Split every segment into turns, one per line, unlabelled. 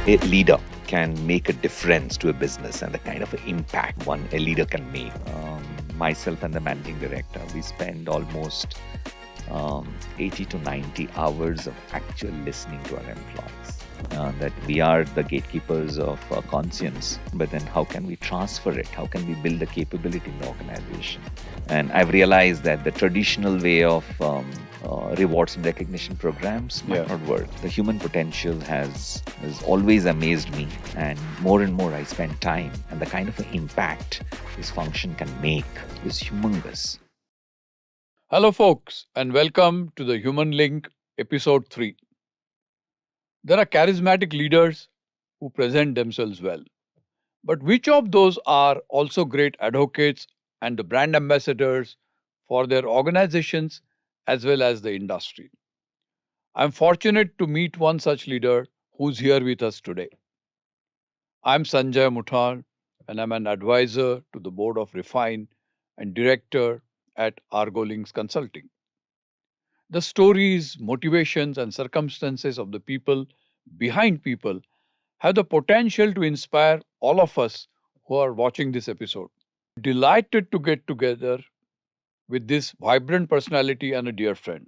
a leader can make a difference to a business and the kind of impact a leader can make. Myself and the managing director, we spend almost 80 to 90 hours of actual listening to our employees. That we are the gatekeepers of conscience, but then how can we transfer it? How can we build the capability in the organization? And I've realized that the traditional way of rewards and recognition programs might not work. The human potential has always amazed me, and more I spend time, and the kind of impact this function can make is humongous.
Hello, folks, and welcome to the Human Link Episode 3. There are charismatic leaders who present themselves well. But which of those are also great advocates and the brand ambassadors for their organizations as well as the industry? I'm fortunate to meet one such leader who's here with us today. I'm Sanjay Muthal, and I'm an advisor to the board of Refine and director at Argolinks Consulting. The stories, motivations, and circumstances of the people behind people have the potential to inspire all of us who are watching this episode. Delighted to get together with this vibrant personality and a dear friend.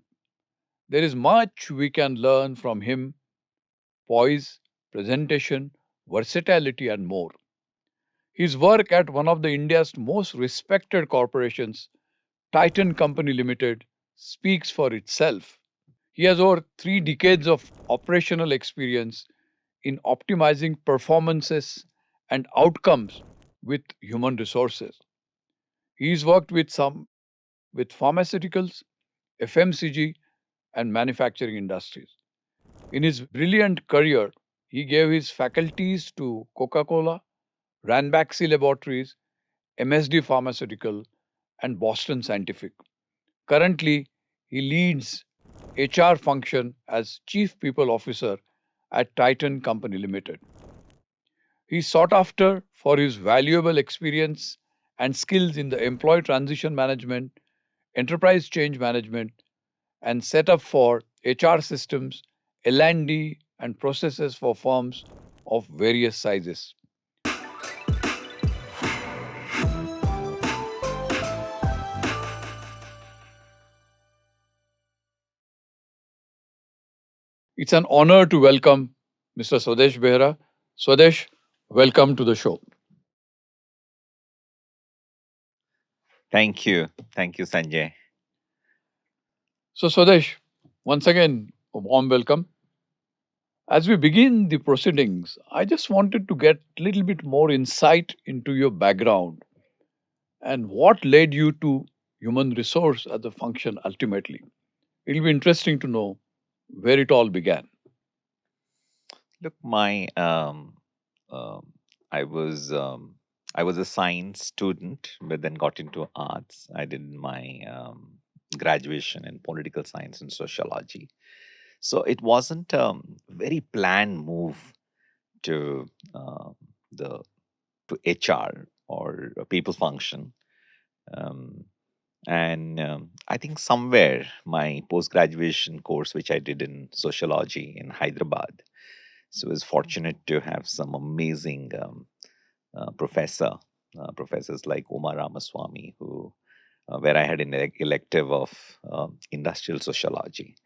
There is much we can learn from him: poise, presentation, versatility, and more. His work at one of the India's most respected corporations, Titan Company Limited, speaks for itself. He has over 3 decades of operational experience in optimizing performances and outcomes with human resources. He's worked with pharmaceuticals, FMCG, and manufacturing industries. In his brilliant career, he gave his faculties to Coca-Cola, Ranbaxy Laboratories, MSD Pharmaceutical, and Boston Scientific. Currently, he leads HR function as Chief People Officer at Titan Company Limited. He is sought after for his valuable experience and skills in the employee transition management, enterprise change management, and setup for HR systems, L&D, and processes for firms of various sizes. It's an honor to welcome Mr. Swadesh Behera. Swadesh, welcome to the show.
Thank you. Thank you, Sanjay.
So, Swadesh, once again, a warm welcome. As we begin the proceedings, I just wanted to get a little bit more insight into your background and what led you to human resource as a function ultimately. It'll be interesting to know where it all began.
Look, my I was I was a science student, but then got into arts. I did my graduation in political science and sociology. So it wasn't a very planned move to the to HR or a people function. Um, and I think somewhere my post graduation course, which I did in sociology in Hyderabad, so I was fortunate to have some amazing professors like Umar Ramaswamy, who where I had an elective of industrial sociology.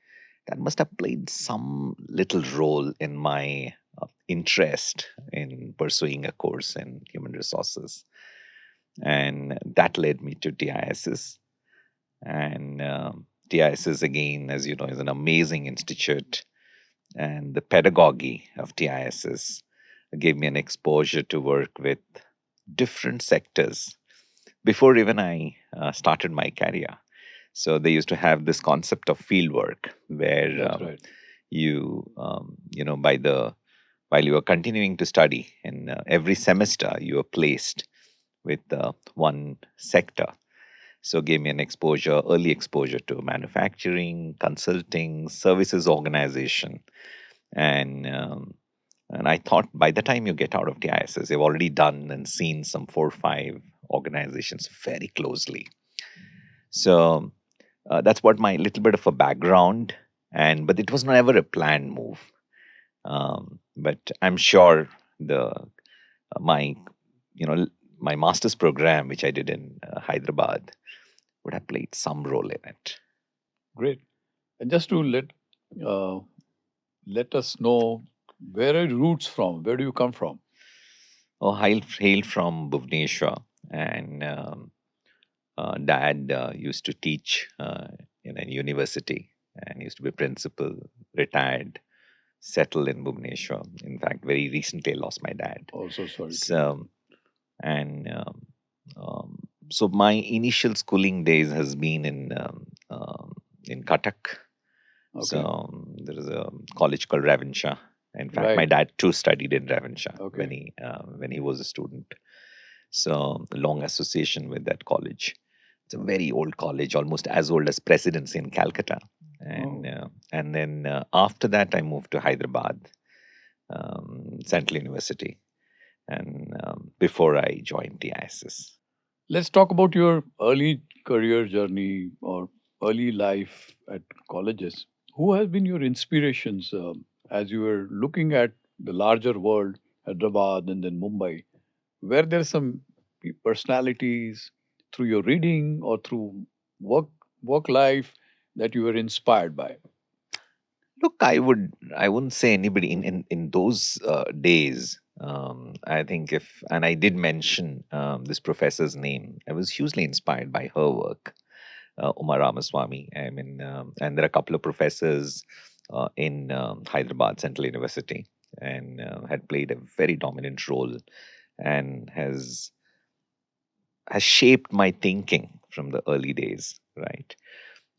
That must have played some little role in my interest in pursuing a course in human resources, and that led me to TISS. And TISS, again, as you know, is an amazing institute, and the pedagogy of TISS gave me an exposure to work with different sectors before even I started my career. So they used to have this concept of field work where
That's right.
by the while you are continuing to study, in every semester you are placed with one sector. So gave me an early exposure to manufacturing, consulting, services organization, and I thought by the time you get out of the ISS, they've already done and seen some 4 or 5 organizations very closely. So that's what my little bit of a background, and but it was never a planned move. But I'm sure the my you know my master's program, which I did in Hyderabad, would have played some role in it.
Great. And just to uh, let us know, where are your roots from? Where do you come from?
Oh, hail from Bhubaneswar, and dad used to teach in a university and used to be principal, retired, settled in Bhubaneswar. In fact, very recently I lost my dad.
Also, sorry to hear.
So, and um, so my initial schooling days has been in Cuttack. So
Okay.
there is a college called Ravenshaw. In fact, my
Right.
dad too studied in Ravenshaw
Okay.
when he was a student. So long association with that college. It's a very old college, almost as old as Presidency in Calcutta.
Oh,
And then after that, I moved to Hyderabad, Central University, and before I joined TISS.
let's talk about your early career journey or early life at colleges. Who has been your inspirations as you were looking at the larger world, Hyderabad and then Mumbai? Were there some personalities through your reading or through work work life that you were inspired by?
Look, I wouldn't say anybody in those days. I think if and I did mention this professor's name. I was hugely inspired by her work, Uma Ramaswamy. I mean, and there are a couple of professors in Hyderabad Central University, and had played a very dominant role, and has shaped my thinking from the early days, right?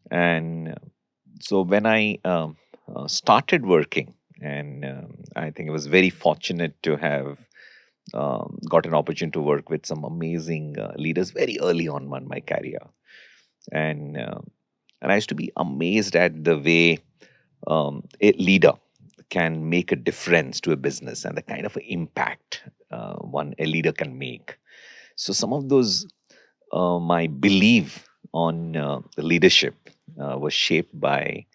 And so when I started working, and I think I was very fortunate to have got an opportunity to work with some amazing leaders very early on in my career, and I used to be amazed at the way a leader can make a difference to a business and the kind of impact one a leader can make. So some of those my belief on the leadership was shaped by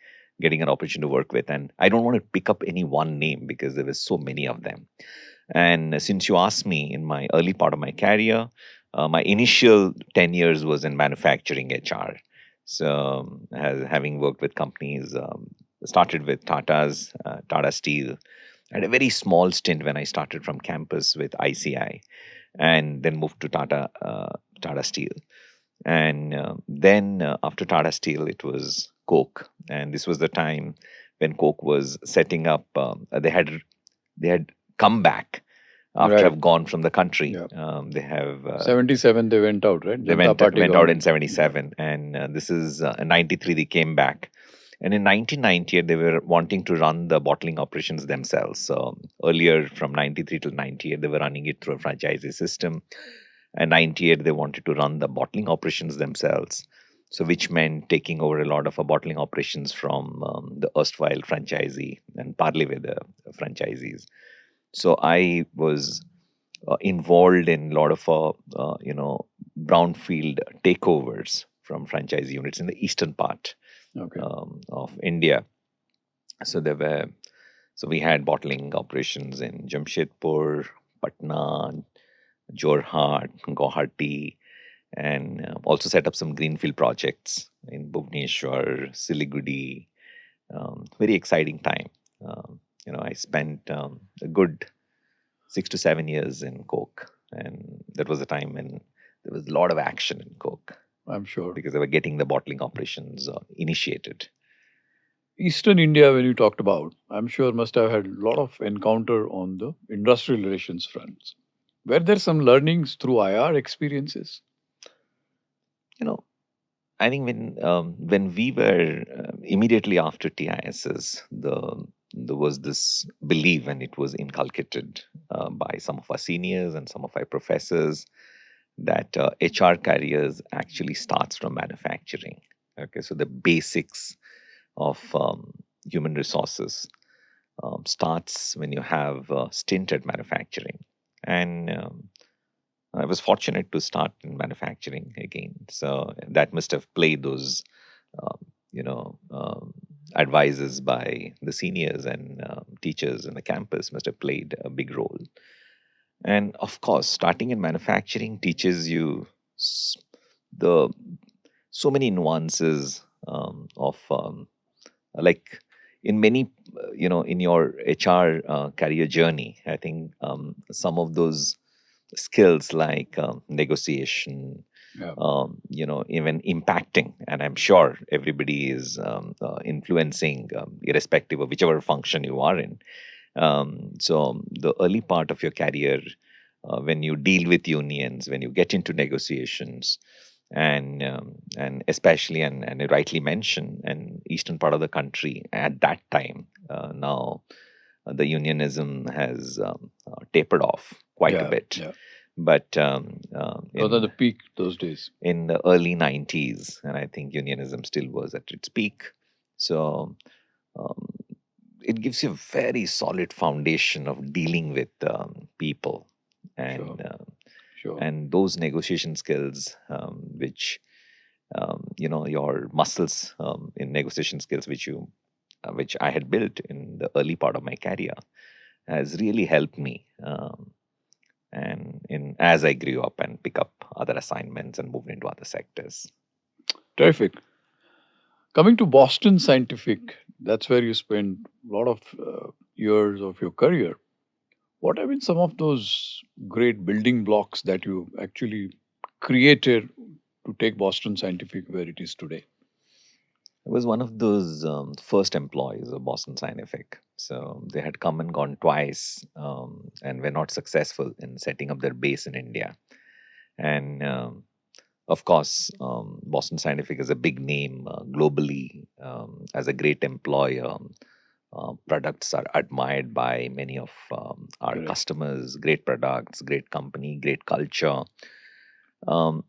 getting an opportunity to work with. And I don't want to pick up any one name because there were so many of them. And since you asked me in my early part of my career, my initial 10 years was in manufacturing HR. So, having worked with companies, started with Tata Steel. I had a very small stint when I started from campus with ICI, and then moved to Tata Steel. And then after Tata Steel, it was Coke, and this was the time when Coke was setting up. They had come back after
Right.
I've gone from the country.
Yeah.
They have
77 they went out, right?
they
Janta Party
went out in
government. Yeah.
'77, and this is in '93 they came back. And in 1998, they were wanting to run the bottling operations themselves. So earlier, from '93 till '98, they were running it through a franchisee system. And '98, they wanted to run the bottling operations themselves. So, which meant taking over a lot of bottling operations from the erstwhile franchisee and partly with the franchisees. So, I was involved in a lot of brownfield takeovers from franchise units in the eastern part
Okay.
of India. So there were so we had bottling operations in Jamshedpur, Patna, Jorhat, Guwahati, and also set up some greenfield projects in Bhubaneswar, Siliguri. Very exciting time. I spent a good 6 to 7 years in Coke, and that was the time when there was a lot of action in Coke
I'm sure.
because they were getting the bottling operations initiated.
Eastern India, when you talked about, I'm sure must have had a lot of encounter on the industrial relations fronts. Were there some learnings through IR experiences?
You know, I think when we were immediately after TISS, there was this belief, and it was inculcated by some of our seniors and some of our professors, that HR careers actually starts from manufacturing. Okay, so the basics of human resources starts when you have stint at manufacturing, and I was fortunate to start in manufacturing again. So that must have played those, um, you know, um, advices by the seniors and teachers in the campus must have played a big role. And of course, starting in manufacturing teaches you s- the so many nuances of like in many in your HR career journey. I think some of those skills like negotiation,
Yeah.
even impacting, and I'm sure everybody is influencing, irrespective of whichever function you are in. So the early part of your career, when you deal with unions, when you get into negotiations, and especially, and you rightly mentioned, an eastern part of the country at that time, now the unionism has tapered off quite a
Yeah.
bit.
Yeah.
But
It was at the peak those days.
in the early 90s, and I think unionism still was at its peak. So um, it gives you a very solid foundation of dealing with people,
Sure.
and
Sure.
and those negotiation skills, which your muscles in negotiation skills, which I had built in the early part of my career, has really helped me. And in as I grew up and pick up other assignments and moved into other sectors.
Terrific. Coming to Boston Scientific, that's where you spent a lot of years of your career. What have been some of those great building blocks that you actually created to take Boston Scientific where it is today?
I was one of those first employees of Boston Scientific. So they had come and gone twice, and were not successful in setting up their base in India. And of course, Boston Scientific is a big name globally, as a great employer. Products are admired by many of our
Correct.
customers. Great products, great company, great culture. Um,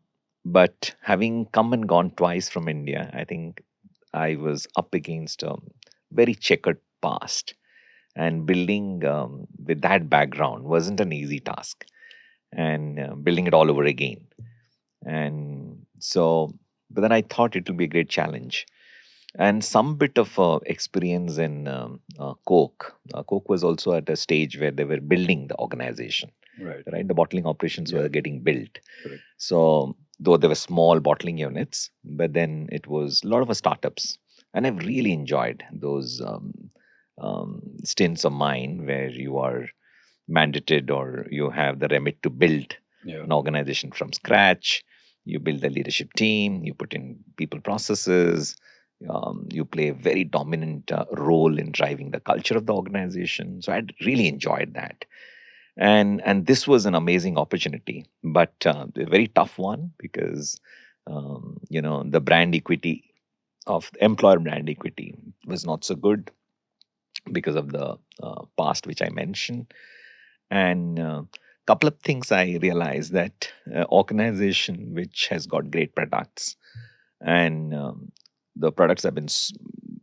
but having come and gone twice from India, I think I was up against a very checkered past, and building with that background wasn't an easy task, and building it all over again. And so, but then I thought it will be a great challenge, and some bit of experience in Coke. Coke was also at a stage where they were building the organization,
Right.
right? The bottling operations
Yeah.
were getting built.
Correct.
So, though there were small bottling units, but then it was a lot of startups. And I've really enjoyed those stints of mine where you are mandated, or you have the remit to build
Yeah.
an organization from scratch. You build the leadership team, you put in people processes, you play a very dominant role in driving the culture of the organization. So I'd really enjoyed that, and this was an amazing opportunity, but a very tough one, because the brand equity of employer brand equity was not so good because of the past which I mentioned. And couple of things I realized, that organization which has got great products, and the products have been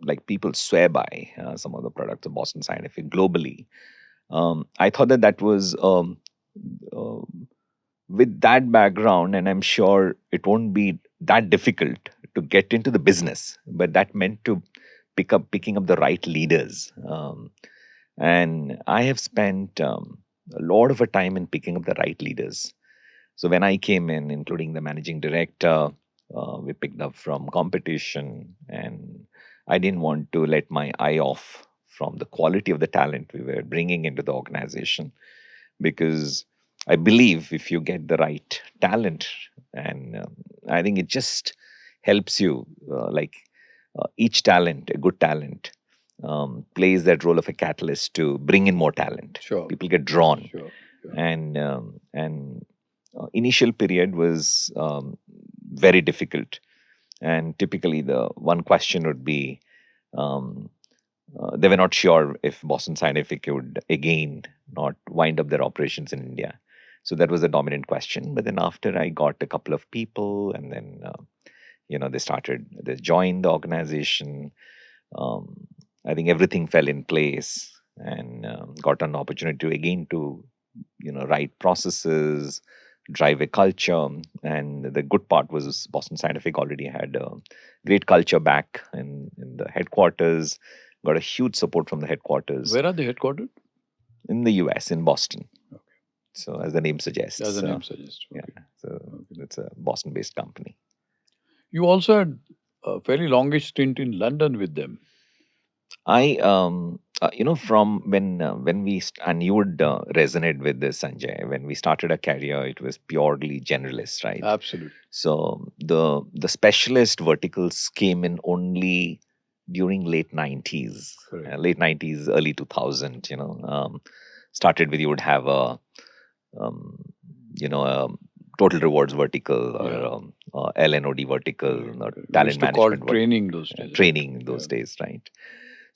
like people swear by some of the products of Boston Scientific globally. I thought that was uh, with that background, and I'm sure it won't be that difficult to get into the business, but that meant to picking up the right leaders. And I have spent a lot of a time in picking up the right leaders. So when I came in, including the managing director, we picked up from competition, and I didn't want to let my eye off from the quality of the talent we were bringing into the organization, because I believe if you get the right talent, and I think it just helps you, each talent, a good talent, plays that role of a catalyst to bring in more talent.
Sure.
People get drawn,
Sure. Sure.
and initial period was very difficult. And typically, the one question would be, um, they were not sure if Boston Scientific would again not wind up their operations in India. So that was a dominant question. But then after I got a couple of people, and then they joined the organization. Um, I think everything fell in place, and got an opportunity to again to write processes, drive a culture. And the good part was Boston Scientific already had a great culture back in the headquarters. got a huge support from the headquarters
Where are they headquartered?
in the US, in Boston.
Okay.
So, as the name suggests,
As the name suggests.
yeah,
Okay.
so
Okay.
it's a Boston-based company.
You also had a fairly longish stint in London with them.
I, from when and you would resonate with this, Sanjay. When we started a career, it was purely generalist, right?
Absolutely.
So the specialist verticals came in only during late 90s,
Correct.
late 90s, early 2000. Started with you would have a um, a total rewards vertical or
Yeah.
LNOD vertical
Correct.
or
Correct. We
talent
used to call
management
training those days. Right?
training in those
Yeah.
days, right?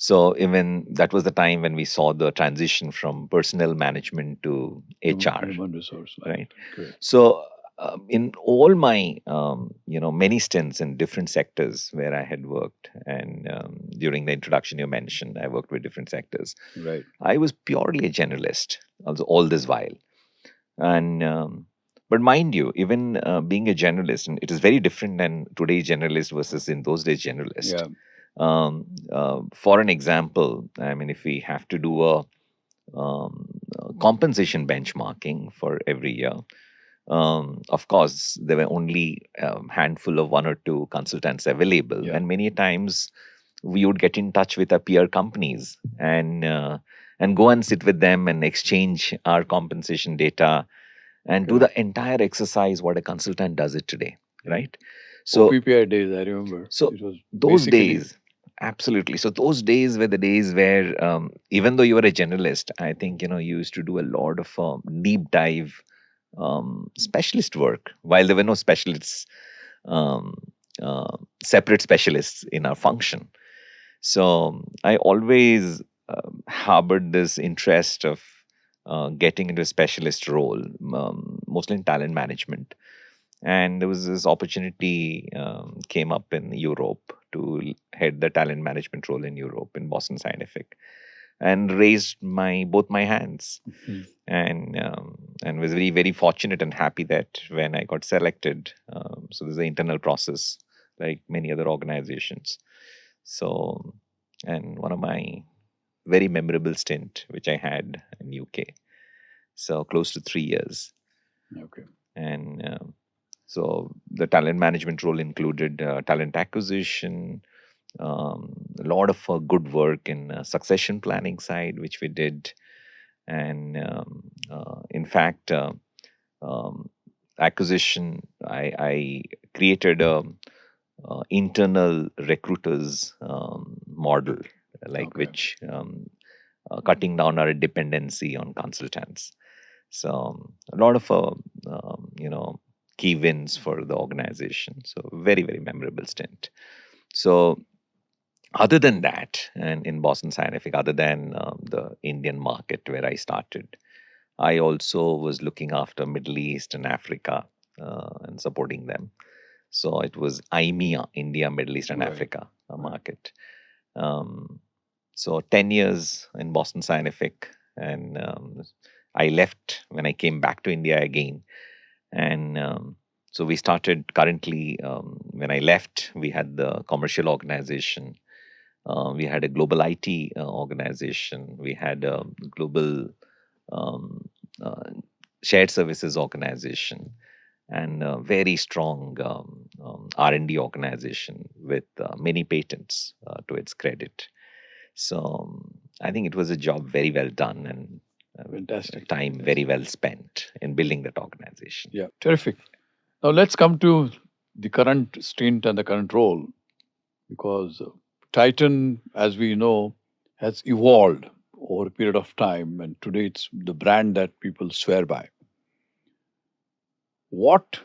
So even that was the time when we saw the transition from personnel management to HR,
Human resource.
right?
Correct.
So in all my many stints in different sectors where I had worked, and during the introduction you mentioned, I worked with different sectors.
Right.
I was purely a generalist, also all this while, and but mind you, even being a generalist, and it is very different than today's generalist versus in those days generalist.
Yeah.
For an example, I mean, if we have to do a compensation benchmarking for every year, of course, there were only a handful of one or two consultants available,
Yeah.
and many times we would get in touch with our peer companies and go and sit with them and exchange our compensation data and do
Correct.
the entire exercise what a consultant does it today,
Yeah.
right? So
OPPI days, I remember.
so
It was
those
basically
days, absolutely. So those days were the days where, even though you were a generalist, I think you used to do a lot of deep dive specialist work. While there were no specialists, um, separate specialists in our function. So I always harbored this interest of getting into a specialist role, mostly in talent management. And there was this opportunity came up in Europe to head the talent management role in Europe in Boston Scientific, and raised my both my hands,
Mhm.
and was very very fortunate and happy that when I got selected. So there's an internal process like many other organizations. So, and one of my very memorable stint which I had in UK, so close to 3 years,
Okay.
and so the talent management role included talent acquisition, a lot of good work in succession planning side, which we did, and in fact, um, acquisition. I created a internal recruiters model, like
Okay.
which cutting down our dependency on consultants. So a lot of key wins for the organization. So very very memorable stint. So other than that, and in Boston Scientific, other than the Indian market where I started, I also was looking after Middle East and Africa and supporting them. So it was IMEA, India, Middle East, and
Right.
Africa
Right.
market. Um, so 10 years in Boston Scientific, and I left when I came back to India again. And so we started currently, when I left, we had the commercial organization. We had a global IT organization. We had a global um, uh, shared services organization, and a very strong R&D organization with many patents to its credit. So I think it was a job very well done, and
Fantastic.
time very well spent in building that organization.
Yeah. Terrific. Now let's come to the current stint and the current role, because Titan, as we know, has evolved over a period of time, and today it's the brand that people swear by. What,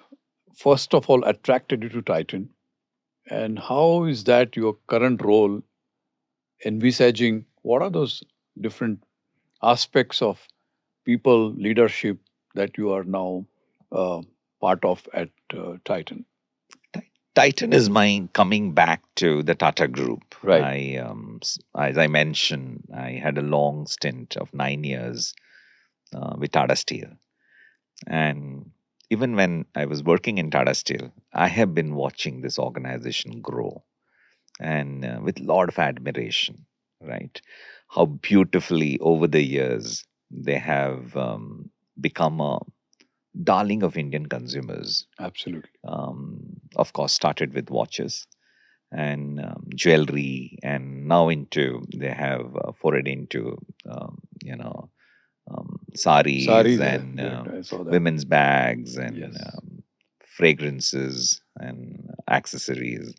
first of all, attracted you to Titan, and how is that your current role envisaging? What are those different aspects of people leadership that you are now uh, part of at Titan?
Titan is my coming back to the Tata Group.
Right.
As I mentioned, I had a long stint of 9 years with Tata Steel. And even when I was working in Tata Steel, I have been watching this organization grow, and with a lot of admiration. right? How beautifully over the years they have become a darling of Indian consumers.
Absolutely.
Of course, started with watches and jewelry, and now into they have forayed into you know saris
Saris,
and
I saw that.
women's bags and
Yes.
fragrances and accessories.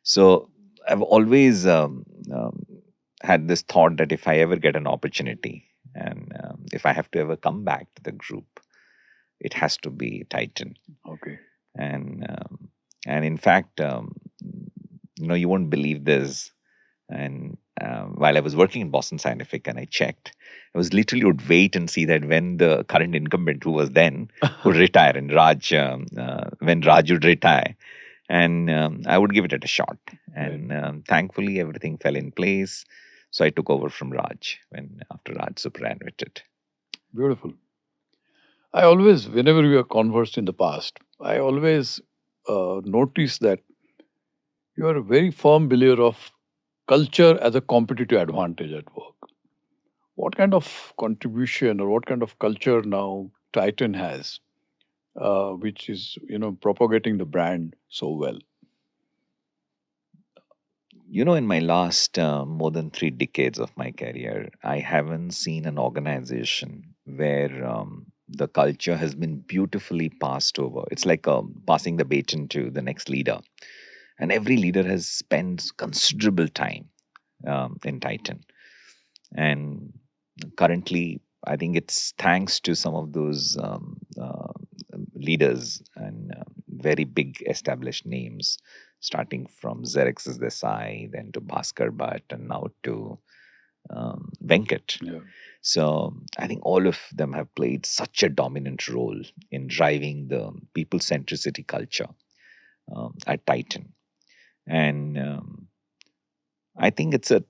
So I've always had this thought that if I ever get an opportunity and if I have to ever come back to the group, it has to be Titan.
Okay.
And in fact, you won't believe this. And while I was working in Boston Scientific and I checked, I was literally would wait and see that when the current incumbent, who was then, would retire, and when Raj would retire, and I would give it at a shot.
Right.
And thankfully, everything fell in place. So I took over from Raj when after Raj superannuated.
Beautiful. I always, whenever we have conversed in the past, I always notice that you are a very firm believer of culture as a competitive advantage at work. What kind of contribution or what kind of culture now Titan has, which is propagating the brand so well?
In my last more than 3 decades of my career, I haven't seen an organization where the culture has been beautifully passed over. It's like passing the baton to the next leader. And every leader has spent considerable time in Titan. And currently, I think it's thanks to some of those leaders and very big established names, starting from Xerxes Desai, then to Bhaskar Bhatt, and now to Venkat.
Yeah.
So I think all of them have played such a dominant role in driving the people centricity culture at Titan. And I think it's a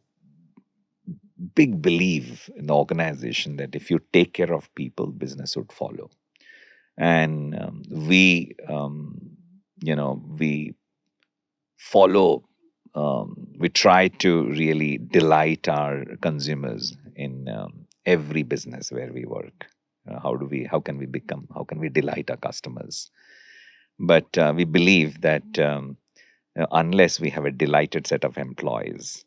big belief in the organization that if you take care of people, business would follow. And we follow. We try to really delight our consumers in every business where we work. How can we become? How can we delight our customers? But we believe that unless we have a delighted set of employees,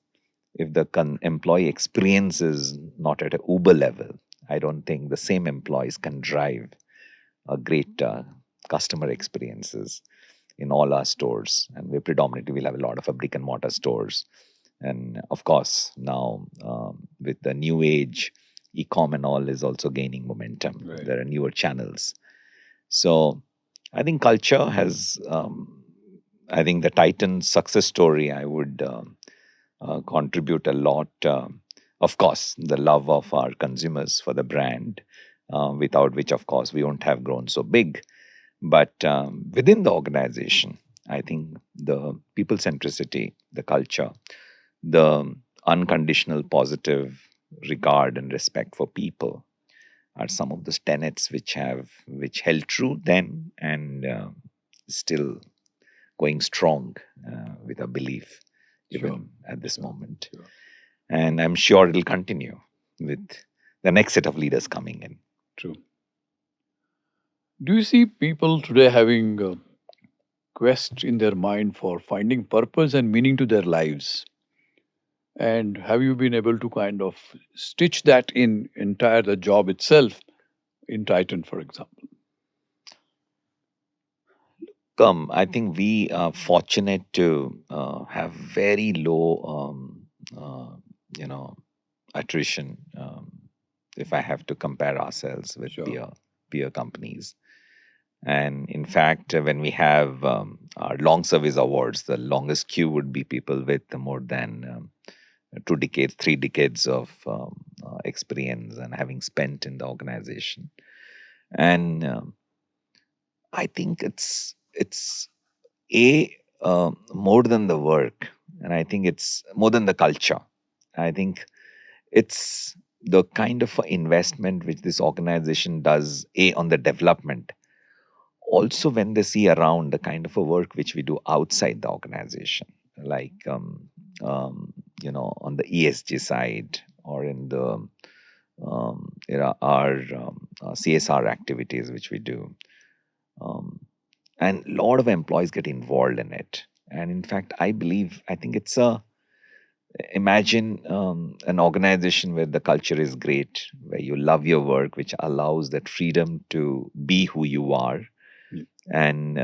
if the employee experience is not at a Uber level, I don't think the same employees can drive a great customer experiences in all our stores. And we predominantly will have a lot of brick and mortar stores. And of course, now with the new age, e-com and all is also gaining momentum.
Right.
There are newer channels. So I think culture has, I think the Titan success story, I would contribute a lot. Of course, the love of our consumers for the brand, without which, of course, we won't have grown so big. But within the organization, I think the people centricity, the culture, the unconditional positive regard and respect for people are some of those tenets which held true then and still going strong with a belief
Sure.
even at this
Sure.
moment.
Sure.
And I'm sure it'll continue with the next set of leaders coming in.
True. Do you see people today having a quest in their mind for finding purpose and meaning to their lives? And have you been able to kind of stitch that in entire the job itself in Titan, for example?
I think we are fortunate to have very low, attrition. If I have to compare ourselves with
Sure.
peer companies, and in fact, when we have our long service awards, the longest queue would be people with more than 2 decades, 3 decades of experience and having spent in the organization. And I think it's more than the work, and I think it's more than the culture. I think it's the kind of investment which this organization does on the development, also when they see around the kind of a work which we do outside the organization, like on the ESG side or in the our CSR activities which we do. Um, and a lot of employees get involved in it. And in fact, I think it's a imagine an organization where the culture is great, where you love your work, which allows that freedom to be who you are.
Yeah.
And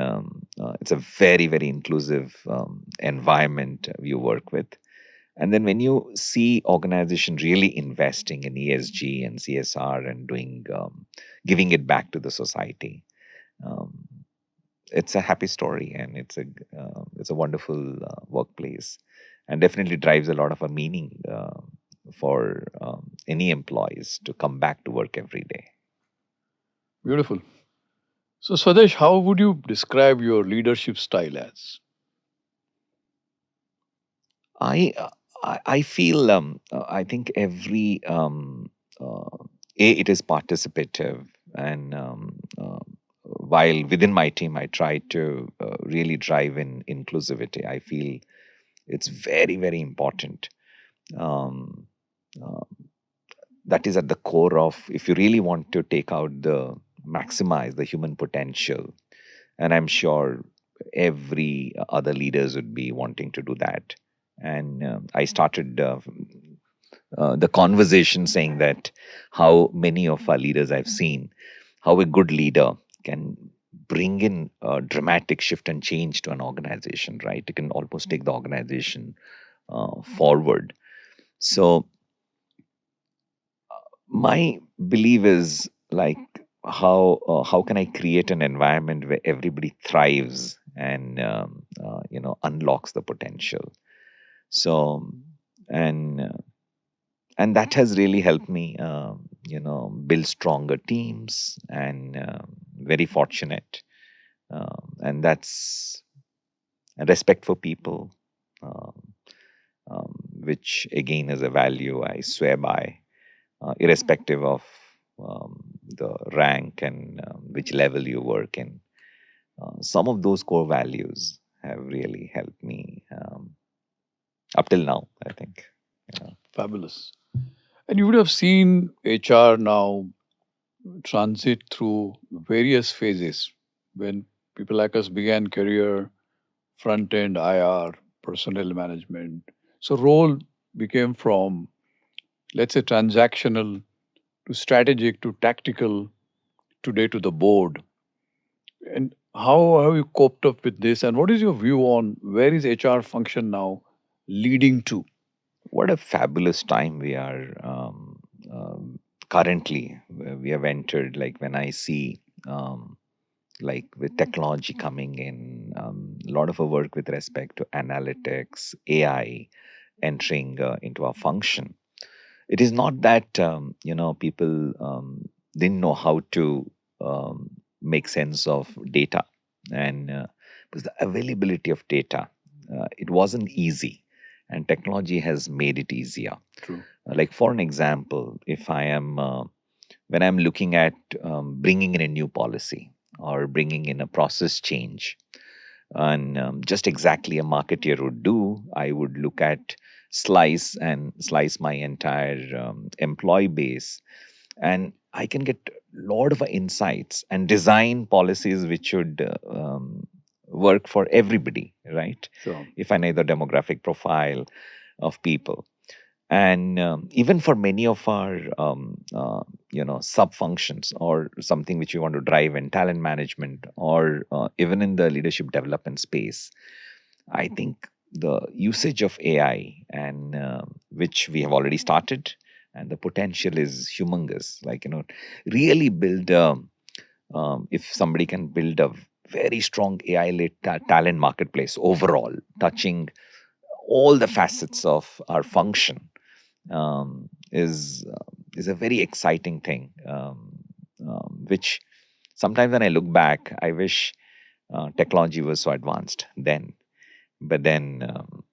it's a very, very inclusive environment you work with. And then when you see organization really investing in ESG and CSR and doing giving it back to the society, um, it's a happy story, and it's a wonderful workplace, and definitely drives a lot of a meaning for any employees to come back to work every day.
Beautiful. So, Swadesh, how would you describe your leadership style as?
I I feel I think every uh, it is participative, and while within my team I try to really drive in inclusivity. I feel it's very, very important. Um, uh, that is at the core of, if you really want to take out the maximize the human potential, and I'm sure every other leaders would be wanting to do that. And I started the conversation saying that how many of our leaders I've seen, how a good leader can bring in a dramatic shift and change to an organization, right? It can almost take the organization forward. So my belief is like, how can I create an environment where everybody thrives and unlocks the potential. So and and that has really helped me build stronger teams, and very fortunate, and that's respect for people, um, which again is a value I swear by, irrespective of the rank and which level you work in. Some of those core values have really helped me up till now, I think.
Fabulous. And you would have seen HR now transit through various phases when people like us began career, front end, IR, personnel management. So, role became from, let's say, transactional to strategic to tactical, today to the board. And how have you coped up with this? And what is your view on where is HR function now leading to?
What a fabulous time we are currently. We have entered, like when I see, like with technology coming in, a lot of our work with respect to analytics, AI entering into our function. It is not that people didn't know how to make sense of data, and because the availability of data, it wasn't easy, and technology has made it easier.
True.
Like for an example, if I am when I'm looking at bringing in a new policy or bringing in a process change, and just exactly a marketeer would do, I would look at slice my entire employee base, and I can get a lot of insights and design policies which should work for everybody, right?
Sure.
If I know the demographic profile of people, and even for many of our sub functions or something which we want to drive in talent management, or even in the leadership development space, I think the usage of AI, and which we have already started, and the potential is humongous. Like, really build if somebody can build a very strong AI led talent marketplace overall, touching all the facets of our function, is a very exciting thing. Which sometimes when I look back, I wish technology was so advanced then, but then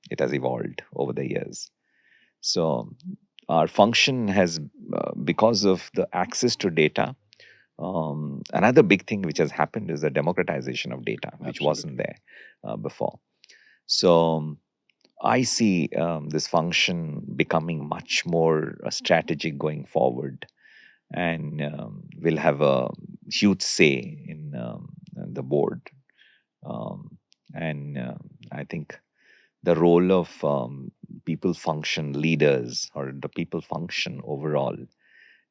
it has evolved over the years. So our function has, because of the access to data. Another big thing which has happened is the democratization of data, which
Absolutely.
wasn't there before. So I see this function becoming much more strategic going forward, and will have a huge say in the board. Um, and I think the role of people function leaders, or the people function overall,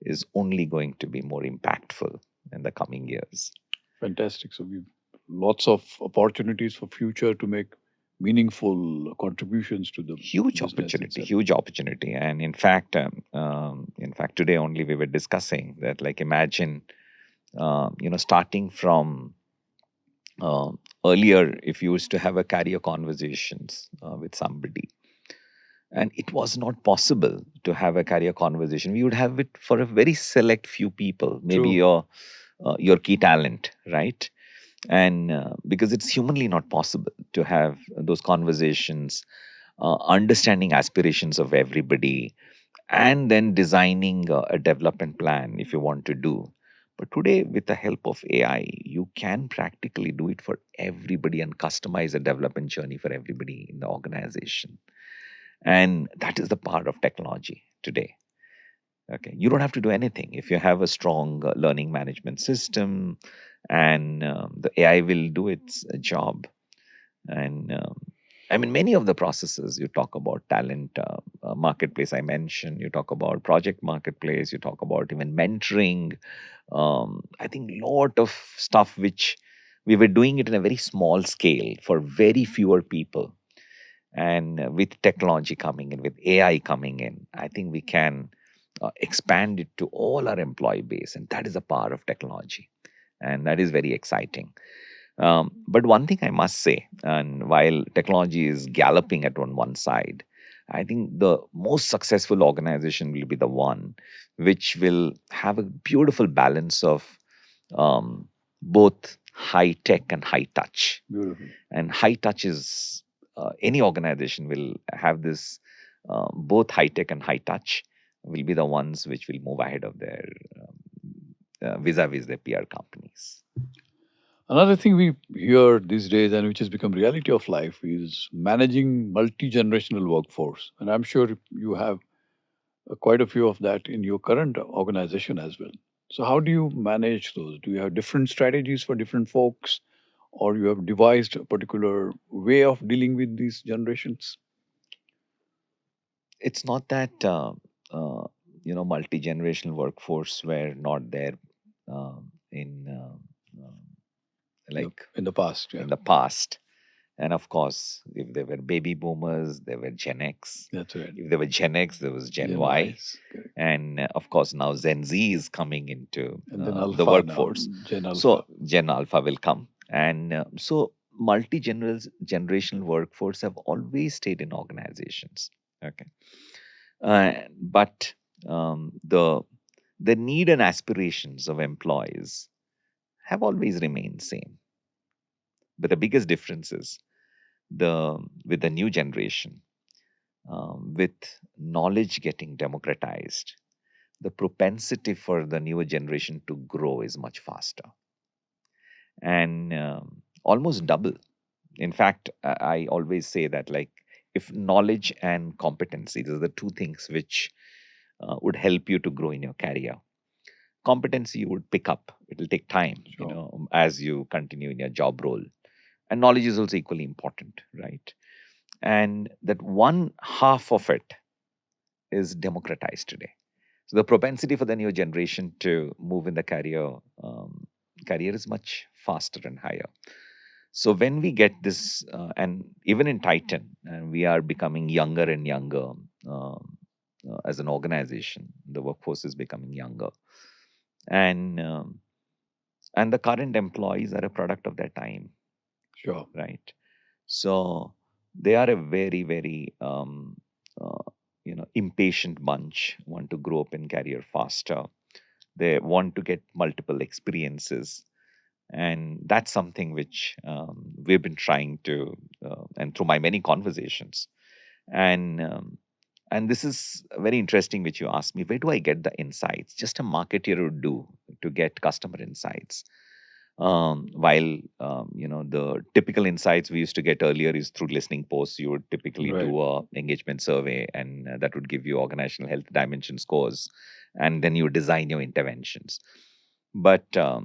is only going to be more impactful in the coming years.
Fantastic. So we've lots of opportunities for future to make meaningful contributions to the business itself.
Huge opportunity. And in fact, today only we were discussing that, like, imagine, starting from earlier, if you used to have a career conversations with somebody, and it was not possible to have a career conversation. We would have it for a very select few people, maybe
True.
your key talent, right? And because it's humanly not possible to have those conversations, understanding aspirations of everybody, and then designing a development plan if you want to do. But today, with the help of AI, you can practically do it for everybody and customize a development journey for everybody in the organization. And that is the power of technology today. Okay, you don't have to do anything if you have a strong learning management system, and the AI will do its job. And I mean, many of the processes, you talk about talent marketplace, I mentioned, you talk about project marketplace, you talk about even mentoring. I think lot of stuff which we were doing it in a very small scale for very fewer people, and with technology coming in, with AI coming in, I think we can expand it to all our employee base, and that is the power of technology, and that is very exciting. But one thing I must say, and while technology is galloping at on one side, I think the most successful organization will be the one which will have a beautiful balance of both high tech and high touch.
Beautiful.
And high touch is, any organization will have this, both high tech and high touch will be the ones which will move ahead of their vis-a-vis their peer companies.
Another thing we hear these days and which has become reality of life is managing multi-generational workforce. And I'm sure you have quite a few of that in your current organization as well. So how do you manage those? Do you have different strategies for different folks, or you have devised a particular way of dealing with these generations?
It's not that uh, multi-generational workforce were not there in
Yeah,
like
in the past, yeah,
in the past. And of course, if there were baby boomers, there were Gen X.
that's right.
If there were Gen X, there was Gen
Gen
Y.
Ys, correct.
And of course, now Gen Z is coming into
And then
the
Alpha now,
workforce.
Gen Alpha.
So Gen Alpha will come. And so multi-generational workforce have always stayed in organizations. Okay. But the need and aspirations of employees have always remained same. But the biggest difference is the with the new generation, with knowledge getting democratized, the propensity for the newer generation to grow is much faster, and almost double. In fact, I always say that, like, if knowledge and competency, these are the two things which would help you to grow in your career. Competency you would pick up, it will take time,
Sure.
as you continue in your job role. And knowledge is also equally important, right? And that one half of it is democratized today. So the propensity for the new generation to move in the career is much faster and higher. So when we get this, and even in Titan, we are becoming younger and younger, as an organization. The workforce is becoming younger, and the current employees are a product of their time,
Sure.
right? So they are a very, very impatient bunch, want to grow up in career faster. They want to get multiple experiences, and that's something which we've been trying to, and through my many conversations, and this is very interesting, which you asked me, where do I get the insights? Just a marketer would do to get customer insights. While the typical insights we used to get earlier is through listening posts. You would typically
Right.
do a engagement survey, and that would give you organizational health dimension scores, and then you design your interventions. But for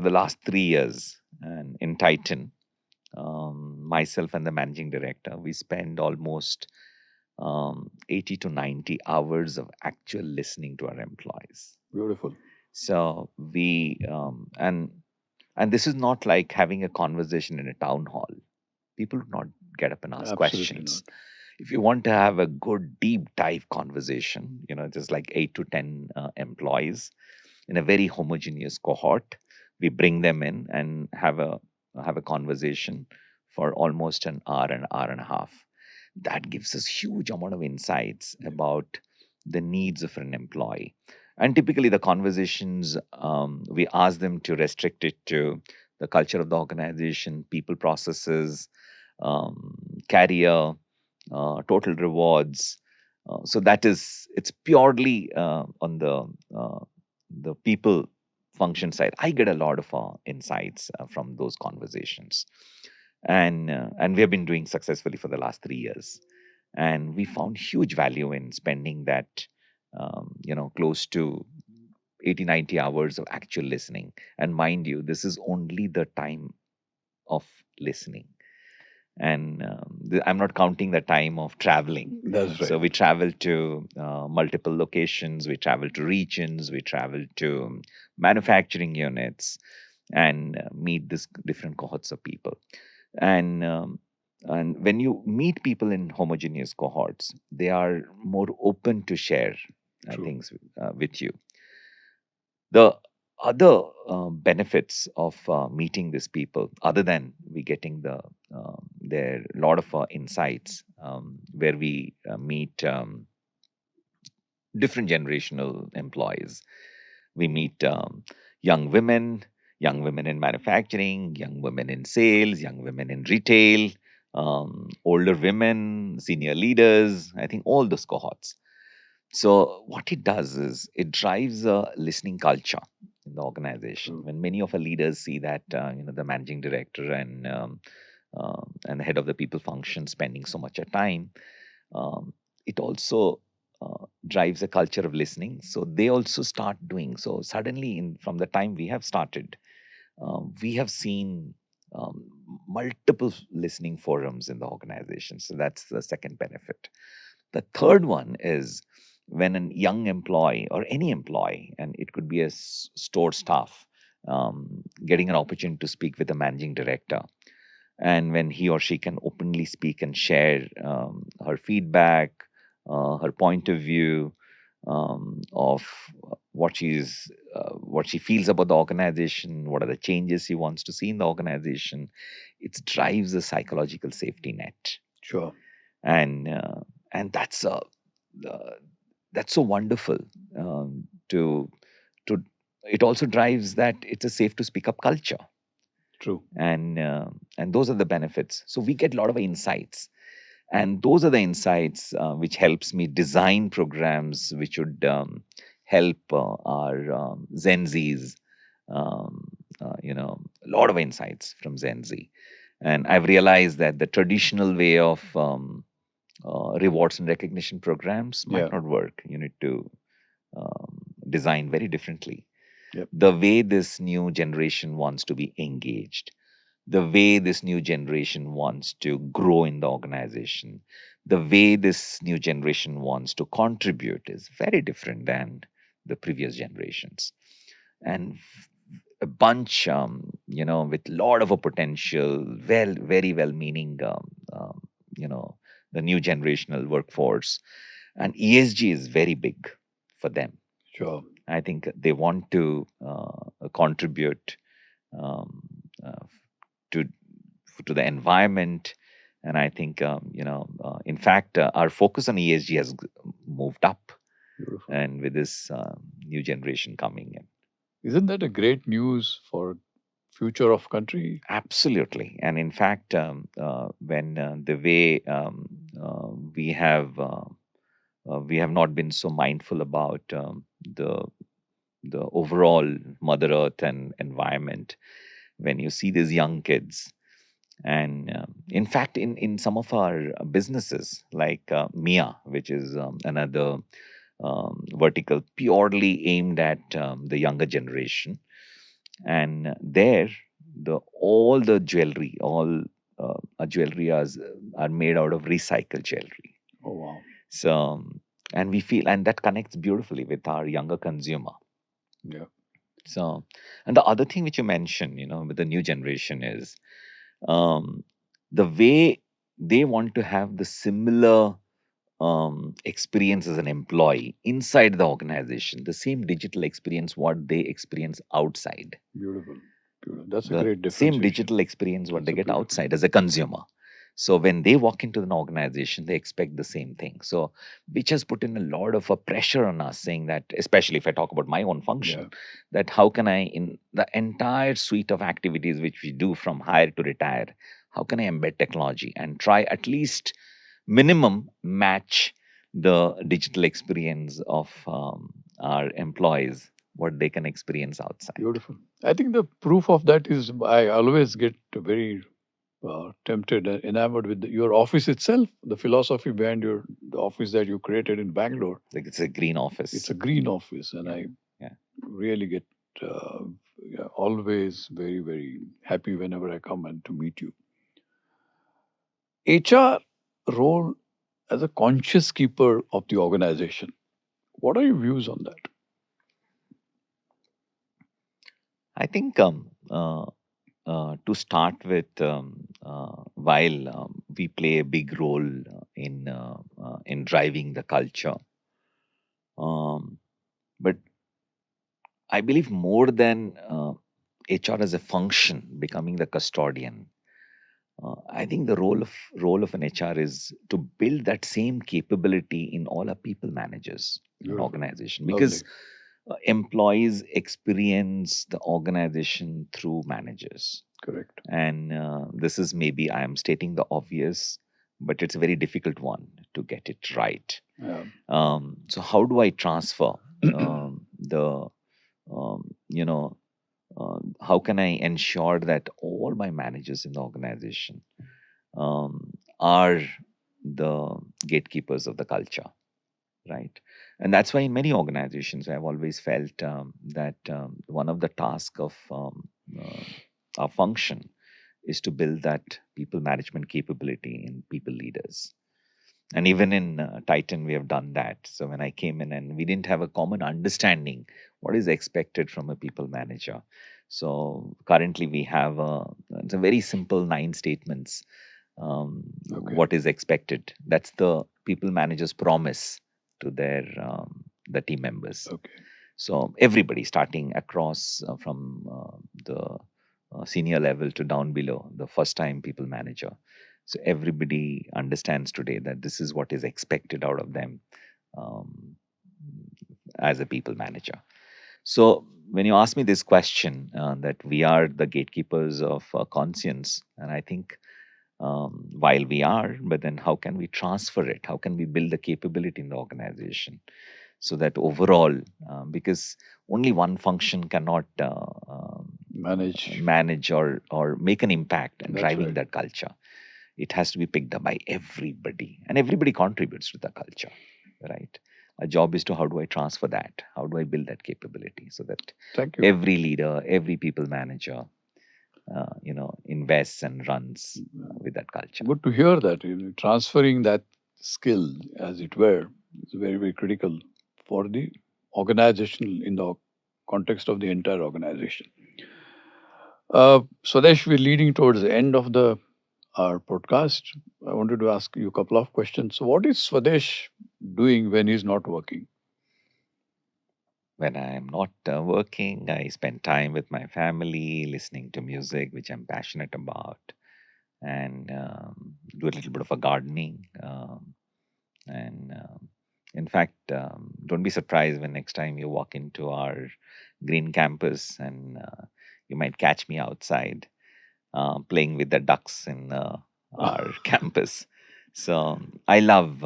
the last 3 years, and in Titan, myself and the managing director, we spend almost 80 to 90 hours of actual listening to our employees.
Beautiful.
So and this is not like having a conversation in a town hall. People do not get up and ask
Absolutely
questions.
not.
If you want to have a good deep dive conversation, just like 8 to 10 employees in a very homogeneous cohort, we bring them in and have a conversation for almost an hour and a half. That gives us huge amount of insights
Yeah.
about the needs of an employee. And typically the conversations, we ask them to restrict it to the culture of the organization, people, processes, career, total rewards. So that is, it's purely on the people function side. I get a lot of insights from those conversations, and we have been doing successfully for the last 3 years, and we found huge value in spending that, close to 80 90 hours of actual listening. And mind you, this is only the time of listening, and I'm not counting the time of traveling.
That's
So
right.
we travel to multiple locations, we travel to regions, we travel to manufacturing units, and meet this different cohorts of people. And um, and when you meet people in homogeneous cohorts, they are more open to share
True.
things with you. The other benefits of meeting these people, other than we getting their lot of insights, where we meet different generational employees. We meet young women, young women in manufacturing, young women in sales, young women in retail, older women, senior leaders. I think all those cohorts. So what it does is it drives a listening culture in the organization.
True.
When many of our leaders see that the managing director and the head of the people function spending so much of time, it also drives a culture of listening. So they also start doing so. Suddenly, from the time we have started, we have seen um, multiple listening forums in the organization. So that's the second benefit. The third one is when a young employee or any employee, and it could be a store staff, getting an opportunity to speak with the managing director, and when he or she can openly speak and share her feedback, her point of view, of what she feels about the organization, what are the changes she wants to see in the organization, it drives a psychological safety net.
Sure.
And uh, that's so wonderful, to to it also drives that it's a safe to speak up culture,
True.
and those are the benefits. So we get a lot of insights, and those are the insights which helps me design programs which would help our Gen Zs. A lot of insights from Gen Z, and I've realized that the traditional way of rewards and recognition programs might
Yeah.
not work. You need to design very differently.
Yep.
The way this new generation wants to be engaged, the way this new generation wants to grow in the organization, the way this new generation wants to contribute is very different than the previous generations. And a bunch, with lot of a potential, very well meaning, you know, the new generational workforce. And ESG is very big for them.
Sure.
I think they want to contribute um, uh, to to the environment, and I think in fact, our focus on ESG has moved up,
Beautiful.
and with this new generation coming in.
Isn't that a great news for future of country?
Absolutely, and in fact, when the way we have not been so mindful about the the overall Mother Earth and environment when you see these young kids. And in fact, in some of our businesses like Mia, which is another vertical purely aimed at the younger generation, and there all the jewelry, all our jewelry are made out of recycled jewelry.
Oh, wow.
So and we feel, and that connects beautifully with our younger consumer.
Yeah.
So, and the other thing which you mentioned, with the new generation is um, the way they want to have the similar experience as an employee inside the organization, the same digital experience what they experience outside,
Beautiful. Beautiful. That's a
the
great
same
differentiation.
digital experience what
That's
they
a
get
beautiful.
outside as a consumer. So when they walk into an organization, they expect the same thing. So which has put in a lot of pressure on us, saying that, especially if I talk about my own
Yeah.
function, that how can I, in the entire suite of activities which we do from hire to retire, how can I embed technology and try at least minimum match the digital experience of our employees, what they can experience outside.
Beautiful. I think the proof of that is I always get very tempted and enamored with your office itself, the philosophy behind the office that you created in Bangalore.
Like it's a green
It's
office.
a green office, and
Yeah,
I
yeah.
really get yeah, always very, very happy whenever I come and to meet you. HR role as a conscious keeper of the organization. What are your views on that?
I think to start with, while we play a big role in driving the culture, um, but I believe more than HR as a function becoming the custodian. I think the role of an HR is to build that same capability in all our people managers in an
Beautiful.
organization,
Lovely.
because employees experience the organization through managers.
Correct.
And this is, maybe I am stating the obvious, but it's a very difficult one to get it right.
Yeah.
So how do I transfer the you know how can I ensure that all my managers in the organization are the gatekeepers of the culture, right? And that's why in many organizations I've always felt that one of the tasks of our function is to build that people management capability in people leaders. And even in Titan we have done that. So when I came in, and we didn't have a common understanding what is expected from a people manager. So currently we have it's a very simple 9 statements,
Okay.
what is expected. That's the people managers promise to their the team members.
Okay.
So everybody, starting across from the senior level to down below, the first time people manager. So everybody understands today that this is what is expected out of them um, as a people manager. So when you ask me this question, that we are the gatekeepers of conscience, and I think while we are, but then how can we transfer it? How can we build the capability in the organization so that overall, because only one function cannot
Manage.
manage or make an impact in
That's
driving
right.
that culture. It has to be picked up by everybody, and everybody contributes to the culture, right? Our job is to, how do I transfer that? How do I build that capability so that
Thank you.
every leader, every people manager, invests and runs with that culture.
Good to hear that. Transferring that skill, as it were, is very, very critical for the organizational in the context of the entire organization. Swadesh, we're leading towards the end of the our podcast. I wanted to ask you a couple of questions. So, what is Swadesh doing when he's not working?
When I'm not working, I spend time with my family, listening to music, which I'm passionate about, and do a little bit of a gardening. And in fact, don't be surprised when next time you walk into our green campus, and you might catch me outside playing with the ducks in our campus. So I love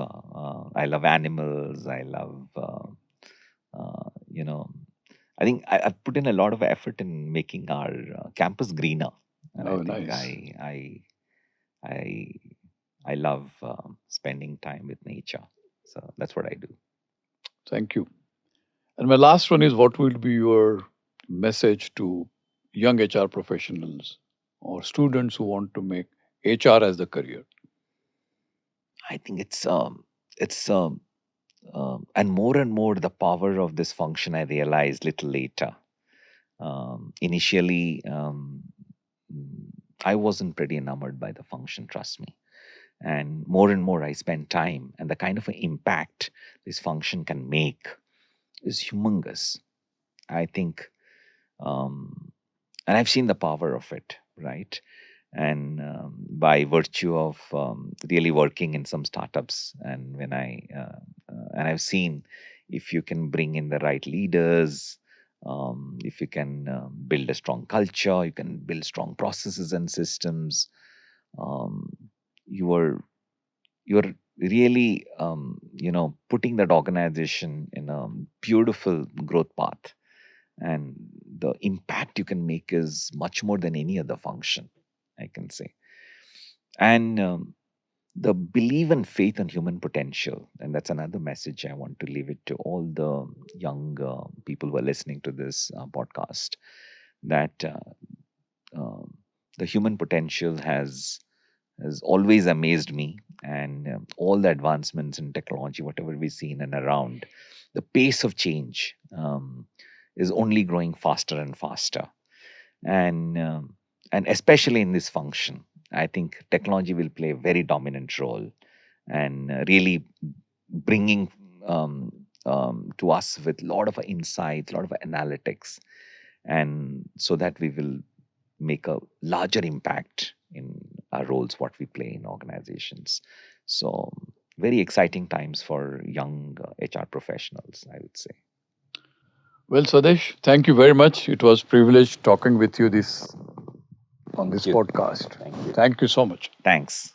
animals. I love uh, you know I think I've put in a lot of effort in making our campus greener, and I
Oh,
think
nice.
I I love spending time with nature. So that's what I do.
Thank you. And my last one is, what will be your message to young HR professionals or students who want to make HR as the career?
I think it's and more the power of this function I realized little later. Initially, mm, I wasn't pretty enamored by the function, trust me. And more I spend time, and the kind of impact this function can make is humongous. I think, um, and I've seen the power of it, right? And by virtue of really working in some startups, and and I've seen if you can bring in the right leaders, if you can build a strong culture, you can build strong processes and systems. Um, you are you're really putting that organization in a beautiful growth path, and the impact you can make is much more than any other function, I can say. And the belief and faith in human potential, and that's another message I want to leave it to all the young people who are listening to this podcast, that um, the human potential has always amazed me. And all the advancements in technology, whatever we see in and around, the pace of change is only growing faster and faster. And um, and especially in this function, I think technology will play a very dominant role, and really bringing to us with a lot of insights, a lot of analytics, and so that we will make a larger impact in our roles, what we play in organizations. So, very exciting times for young HR professionals, I would say.
Well, Swadesh, thank you very much. It was privilege talking with you this on
Thank
this
you.
podcast.
Thank you.
Thank you so much.
Thanks.